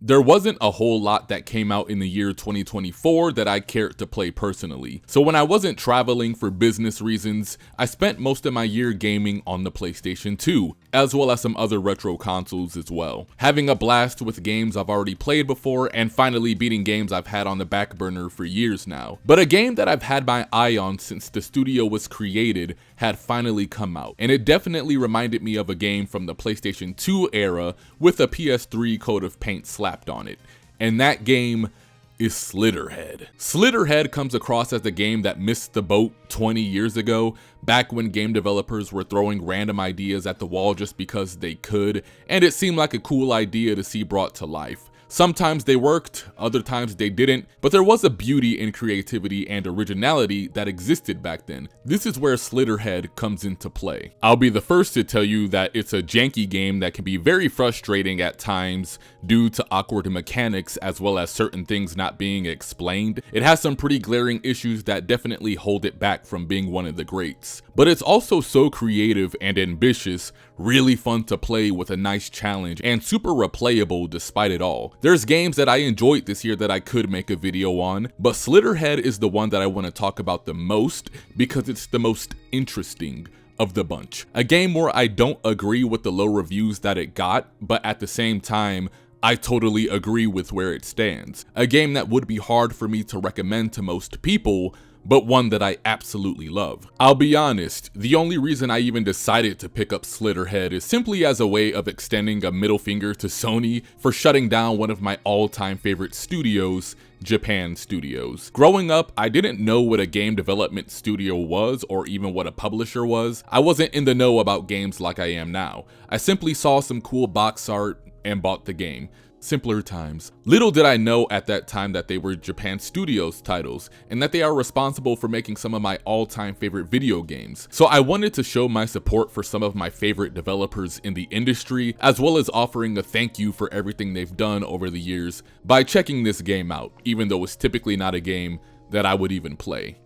There wasn't a whole lot that came out in the year 2024 that I cared to play personally. So when I wasn't traveling for business reasons, I spent most of my year gaming on the PlayStation 2, as well as some other retro consoles as well. Having a blast with games I've already played before, and finally beating games I've had on the back burner for years now. But a game that I've had my eye on since the studio was created had finally come out, and it definitely reminded me of a game from the PlayStation 2 era with a PS3 coat of paint slapped on it, and that game is Slitterhead. Slitterhead comes across as a game that missed the boat 20 years ago, back when game developers were throwing random ideas at the wall just because they could, and it seemed like a cool idea to see brought to life. Sometimes they worked, other times they didn't, but there was a beauty in creativity and originality that existed back then. This is where Slitterhead comes into play. I'll be the first to tell you that it's a janky game that can be very frustrating at times due to awkward mechanics as well as certain things not being explained. It has some pretty glaring issues that definitely hold it back from being one of the greats. But it's also so creative and ambitious, really fun to play with a nice challenge, and super replayable despite it all. There's games that I enjoyed this year that I could make a video on, but Slitterhead is the one that I want to talk about the most because it's the most interesting of the bunch. A game where I don't agree with the low reviews that it got, but at the same time, I totally agree with where it stands. A game that would be hard for me to recommend to most people, but one that I absolutely love. I'll be honest, the only reason I even decided to pick up Slitterhead is simply as a way of extending a middle finger to Sony for shutting down one of my all-time favorite studios, Japan Studios. Growing up, I didn't know what a game development studio was or even what a publisher was. I wasn't in the know about games like I am now. I simply saw some cool box art and bought the game. Simpler times. Little did I know at that time that they were Japan Studios titles, and that they are responsible for making some of my all-time favorite video games. So I wanted to show my support for some of my favorite developers in the industry, as well as offering a thank you for everything they've done over the years by checking this game out, even though it's typically not a game that I would even play.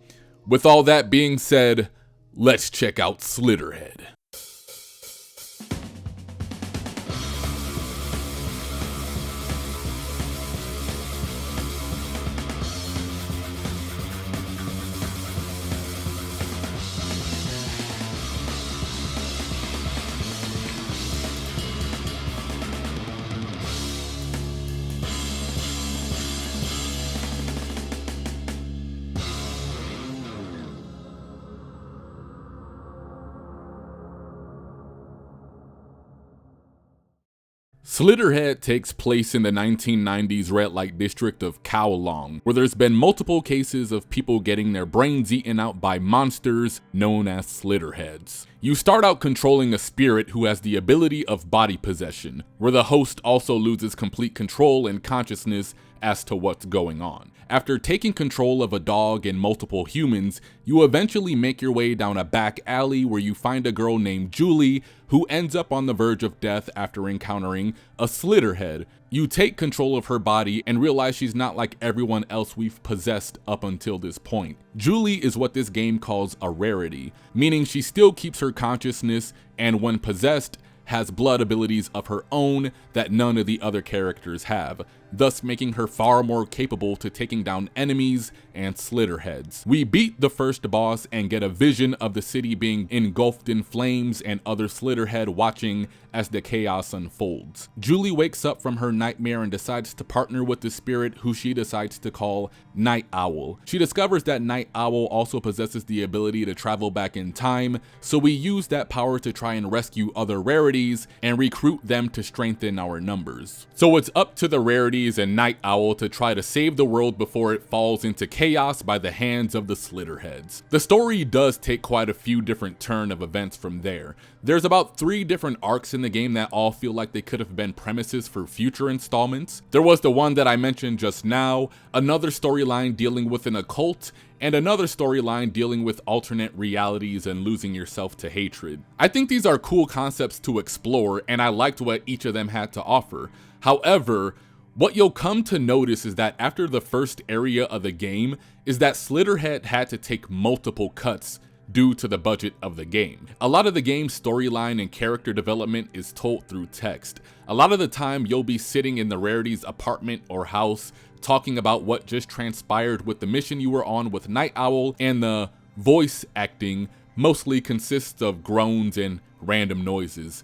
With all that being said, let's check out Slitterhead. Slitterhead takes place in the 1990s red light district of Kowloon, where there's been multiple cases of people getting their brains eaten out by monsters known as Slitterheads. You start out controlling a spirit who has the ability of body possession, where the host also loses complete control and consciousness as to what's going on. After taking control of a dog and multiple humans, you eventually make your way down a back alley where you find a girl named Julie who ends up on the verge of death after encountering a Slitterhead. You take control of her body and realize she's not like everyone else we've possessed up until this point. Julie is what this game calls a rarity, meaning she still keeps her consciousness and when possessed, has blood abilities of her own that none of the other characters have, thus making her far more capable to taking down enemies and Slitterheads. We beat the first boss and get a vision of the city being engulfed in flames and other Slitterhead watching as the chaos unfolds. Julie wakes up from her nightmare and decides to partner with the spirit who she decides to call Night Owl. She discovers that Night Owl also possesses the ability to travel back in time, so we use that power to try and rescue other rarities and recruit them to strengthen our numbers. So it's up to the rarities and Night Owl to try to save the world before it falls into chaos by the hands of the Slitterheads. The story does take quite a few different turn of events from there. There's about 3 different arcs in the game that all feel like they could have been premises for future installments. There was the one that I mentioned just now, another storyline dealing with an occult, and another storyline dealing with alternate realities and losing yourself to hatred. I think these are cool concepts to explore, and I liked what each of them had to offer. However, what you'll come to notice is that after the first area of the game is that Slitterhead had to take multiple cuts due to the budget of the game. A lot of the game's storyline and character development is told through text. A lot of the time you'll be sitting in the rarity's apartment or house talking about what just transpired with the mission you were on with Night Owl, and the voice acting mostly consists of groans and random noises.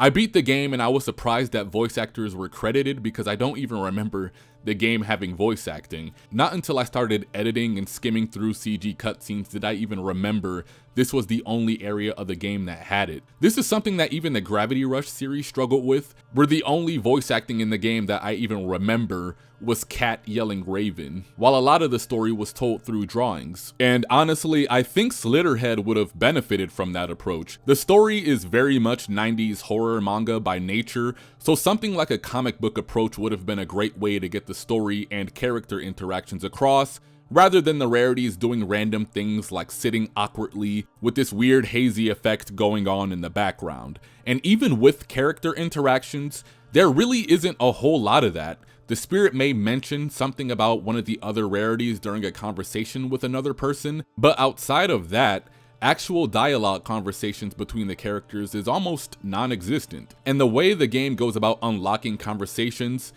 I beat the game and I was surprised that voice actors were credited because I don't even remember the game having voice acting. Not until I started editing and skimming through CG cutscenes did I even remember this was the only area of the game that had it. This is something that even the Gravity Rush series struggled with, where the only voice acting in the game that I even remember was Cat yelling Raven, while a lot of the story was told through drawings. And honestly, I think Slitterhead would have benefited from that approach. The story is very much 90s horror manga by nature, so something like a comic book approach would have been a great way to get the story and character interactions across, rather than the rarities doing random things like sitting awkwardly with this weird hazy effect going on in the background. And even with character interactions, there really isn't a whole lot of that. The spirit may mention something about one of the other rarities during a conversation with another person, but outside of that, actual dialogue conversations between the characters is almost non-existent. And the way the game goes about unlocking conversations,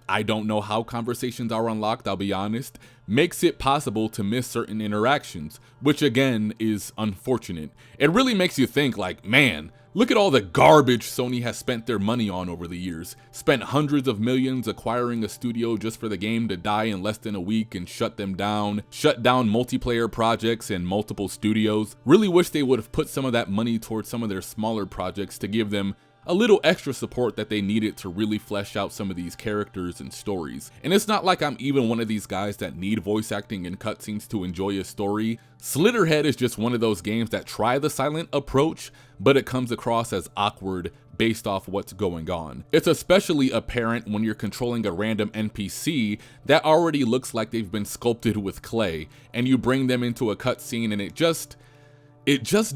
I don't know how conversations are unlocked, I'll be honest, makes it possible to miss certain interactions, which again is unfortunate. It really makes you think like, man, look at all the garbage Sony has spent their money on over the years. Spent hundreds of millions acquiring a studio just for the game to die in less than a week and shut down multiplayer projects and multiple studios. Really wish they would have put some of that money towards some of their smaller projects to give them a little extra support that they needed to really flesh out some of these characters and stories. And it's not like I'm even one of these guys that need voice acting and cutscenes to enjoy a story. Slitterhead is just one of those games that try the silent approach, but it comes across as awkward based off what's going on. It's especially apparent when you're controlling a random NPC that already looks like they've been sculpted with clay, and you bring them into a cutscene and it just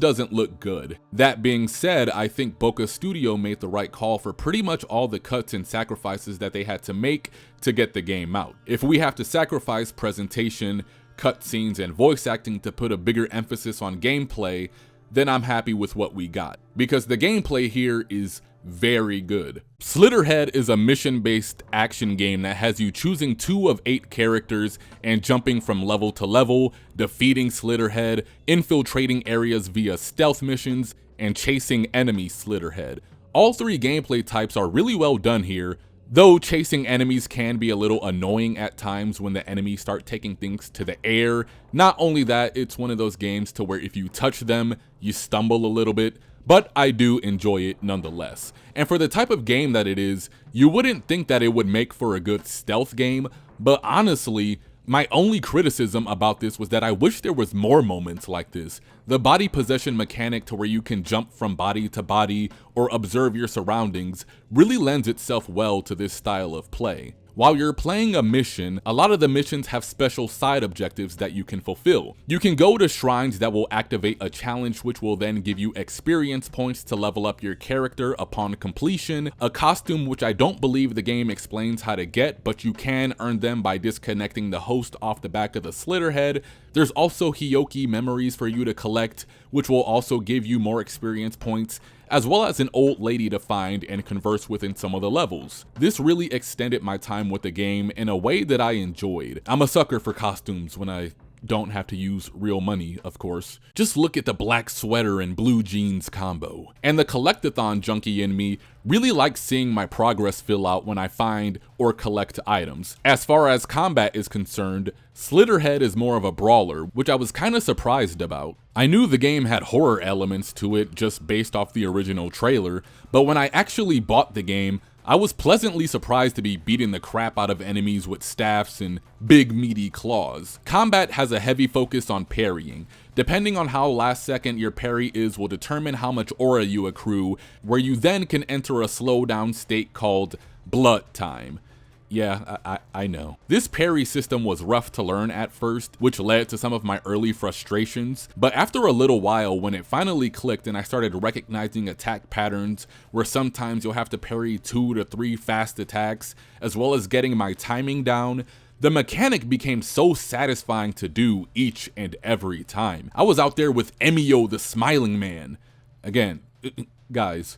doesn't look good. That being said, I think Boca Studio made the right call for pretty much all the cuts and sacrifices that they had to make to get the game out. If we have to sacrifice presentation, cutscenes, and voice acting to put a bigger emphasis on gameplay, then I'm happy with what we got, because the gameplay here is very good. Slitterhead is a mission-based action game that has you choosing 2 of 8 characters and jumping from level to level, defeating Slitterhead, infiltrating areas via stealth missions, and chasing enemy Slitterhead. All 3 gameplay types are really well done here, though chasing enemies can be a little annoying at times when the enemies start taking things to the air. Not only that, it's one of those games to where if you touch them, you stumble a little bit, but I do enjoy it nonetheless. And for the type of game that it is, you wouldn't think that it would make for a good stealth game, but honestly, my only criticism about this was that I wish there was more moments like this. The body possession mechanic to where you can jump from body to body or observe your surroundings really lends itself well to this style of play. While you're playing a mission, a lot of the missions have special side objectives that you can fulfill. You can go to shrines that will activate a challenge, which will then give you experience points to level up your character upon completion, a costume which I don't believe the game explains how to get, but you can earn them by disconnecting the host off the back of the Slitterhead. There's also Hyoki memories for you to collect, which will also give you more experience points, as well as an old lady to find and converse with in some of the levels. This really extended my time with the game in a way that I enjoyed. I'm a sucker for costumes when I don't have to use real money, of course. Just look at the black sweater and blue jeans combo. And the collectathon junkie in me really likes seeing my progress fill out when I find or collect items. As far as combat is concerned, Slitterhead is more of a brawler, which I was kinda surprised about. I knew the game had horror elements to it just based off the original trailer, but when I actually bought the game, I was pleasantly surprised to be beating the crap out of enemies with staffs and big meaty claws. Combat has a heavy focus on parrying. Depending on how last second your parry is will determine how much aura you accrue, where you then can enter a slowdown state called blood time. Yeah, I know. This parry system was rough to learn at first, which led to some of my early frustrations, but after a little while, when it finally clicked and I started recognizing attack patterns where sometimes you'll have to parry 2 to 3 fast attacks, as well as getting my timing down, the mechanic became so satisfying to do each and every time. I was out there with Emio the Smiling Man. Again, guys,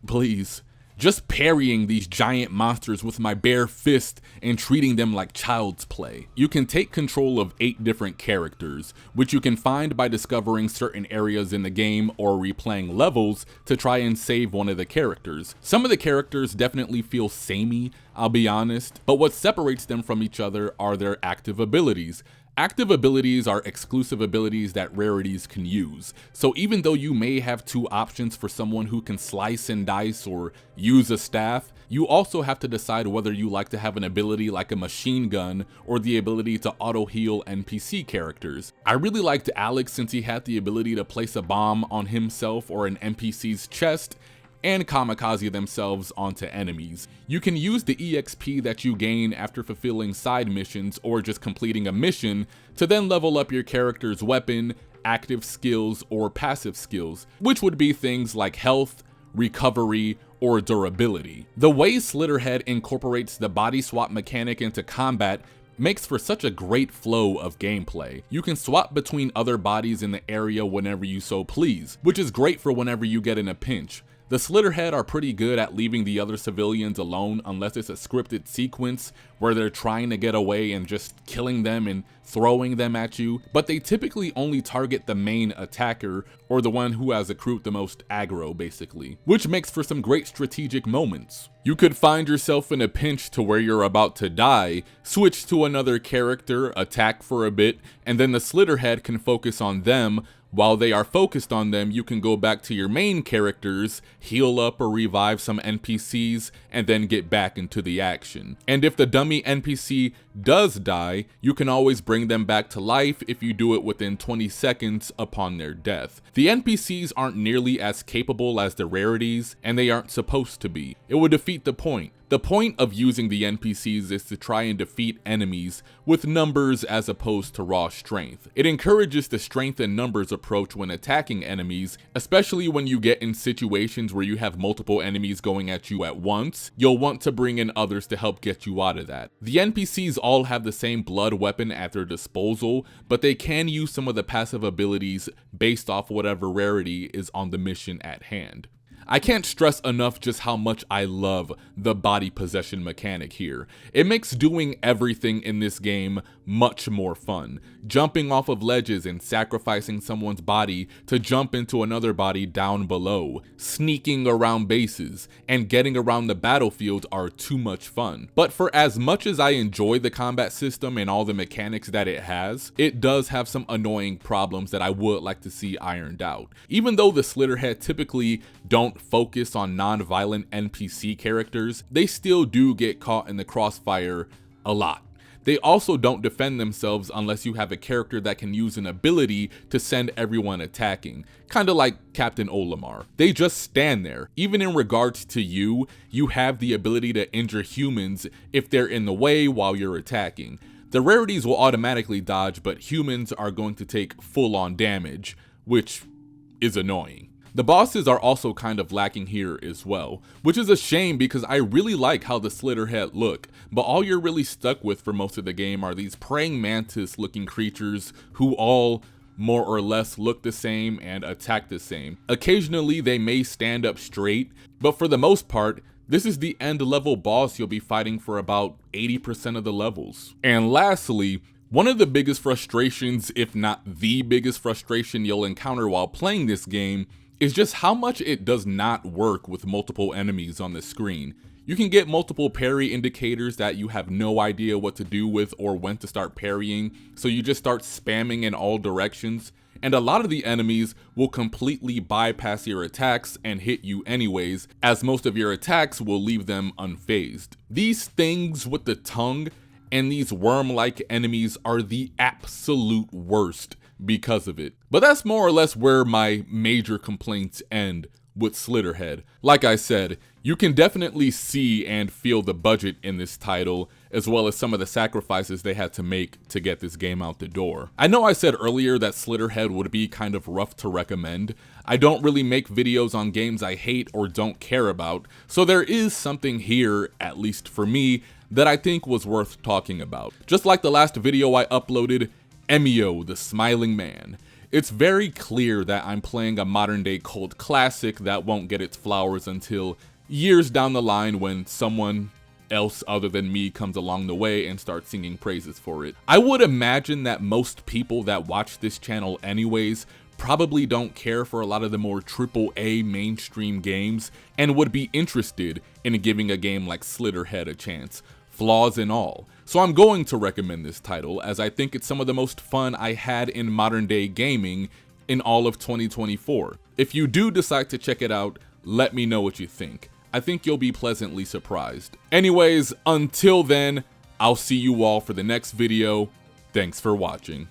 please. Just parrying these giant monsters with my bare fist and treating them like child's play. You can take control of 8 different characters, which you can find by discovering certain areas in the game or replaying levels to try and save one of the characters. Some of the characters definitely feel samey, I'll be honest, but what separates them from each other are their active abilities. Active abilities are exclusive abilities that rarities can use, so even though you may have 2 options for someone who can slice and dice or use a staff, you also have to decide whether you like to have an ability like a machine gun or the ability to auto-heal NPC characters. I really liked Alex since he had the ability to place a bomb on himself or an NPC's chest, and kamikaze themselves onto enemies. You can use the EXP that you gain after fulfilling side missions or just completing a mission to then level up your character's weapon, active skills, or passive skills, which would be things like health, recovery, or durability. The way Slitterhead incorporates the body swap mechanic into combat makes for such a great flow of gameplay. You can swap between other bodies in the area whenever you so please, which is great for whenever you get in a pinch. The Slitterhead are pretty good at leaving the other civilians alone unless it's a scripted sequence where they're trying to get away and just killing them and throwing them at you, but they typically only target the main attacker or the one who has accrued the most aggro basically, which makes for some great strategic moments. You could find yourself in a pinch to where you're about to die, switch to another character, attack for a bit, and then the Slitterhead can focus on them. While they are focused on them, you can go back to your main characters, heal up or revive some NPCs, and then get back into the action. And if the dummy NPC does die, you can always bring them back to life if you do it within 20 seconds upon their death. The NPCs aren't nearly as capable as the rarities, and they aren't supposed to be. It would defeat the point. The point of using the NPCs is to try and defeat enemies with numbers as opposed to raw strength. It encourages the strength and numbers approach when attacking enemies, especially when you get in situations where you have multiple enemies going at you at once. You'll want to bring in others to help get you out of that. The NPCs all have the same blood weapon at their disposal, but they can use some of the passive abilities based off whatever rarity is on the mission at hand. I can't stress enough just how much I love the body possession mechanic here. It makes doing everything in this game much more fun. Jumping off of ledges and sacrificing someone's body to jump into another body down below, sneaking around bases, and getting around the battlefield are too much fun. But for as much as I enjoy the combat system and all the mechanics that it has, it does have some annoying problems that I would like to see ironed out. Even though the Slitterhead typically don't focus on non-violent NPC characters, they still do get caught in the crossfire a lot. They also don't defend themselves unless you have a character that can use an ability to send everyone attacking, kinda like Captain Olimar. They just stand there. Even in regards to you, you have the ability to injure humans if they're in the way while you're attacking. The rarities will automatically dodge, but humans are going to take full-on damage, which is annoying. The bosses are also kind of lacking here as well, which is a shame because I really like how the Slitterhead look, but all you're really stuck with for most of the game are these praying mantis looking creatures who all more or less look the same and attack the same. Occasionally they may stand up straight, but for the most part, this is the end level boss you'll be fighting for about 80% of the levels. And lastly, one of the biggest frustrations, if not the biggest frustration you'll encounter while playing this game, is just how much it does not work with multiple enemies on the screen. You can get multiple parry indicators that you have no idea what to do with or when to start parrying, so you just start spamming in all directions, and a lot of the enemies will completely bypass your attacks and hit you anyways, as most of your attacks will leave them unfazed. These things with the tongue and these worm-like enemies are the absolute worst because of it. But that's more or less where my major complaints end with Slitterhead. Like I said, you can definitely see and feel the budget in this title, as well as some of the sacrifices they had to make to get this game out the door. I know I said earlier that Slitterhead would be kind of rough to recommend. I don't really make videos on games I hate or don't care about, so there is something here, at least for me, that I think was worth talking about. Just like the last video I uploaded, Emio, the Smiling Man. It's very clear that I'm playing a modern day cult classic that won't get its flowers until years down the line when someone else other than me comes along the way and starts singing praises for it. I would imagine that most people that watch this channel anyways probably don't care for a lot of the more AAA mainstream games and would be interested in giving a game like Slitterhead a chance, flaws and all. So I'm going to recommend this title as I think it's some of the most fun I had in modern day gaming in all of 2024. If you do decide to check it out, let me know what you think. I think you'll be pleasantly surprised. Anyways, until then, I'll see you all for the next video. Thanks for watching.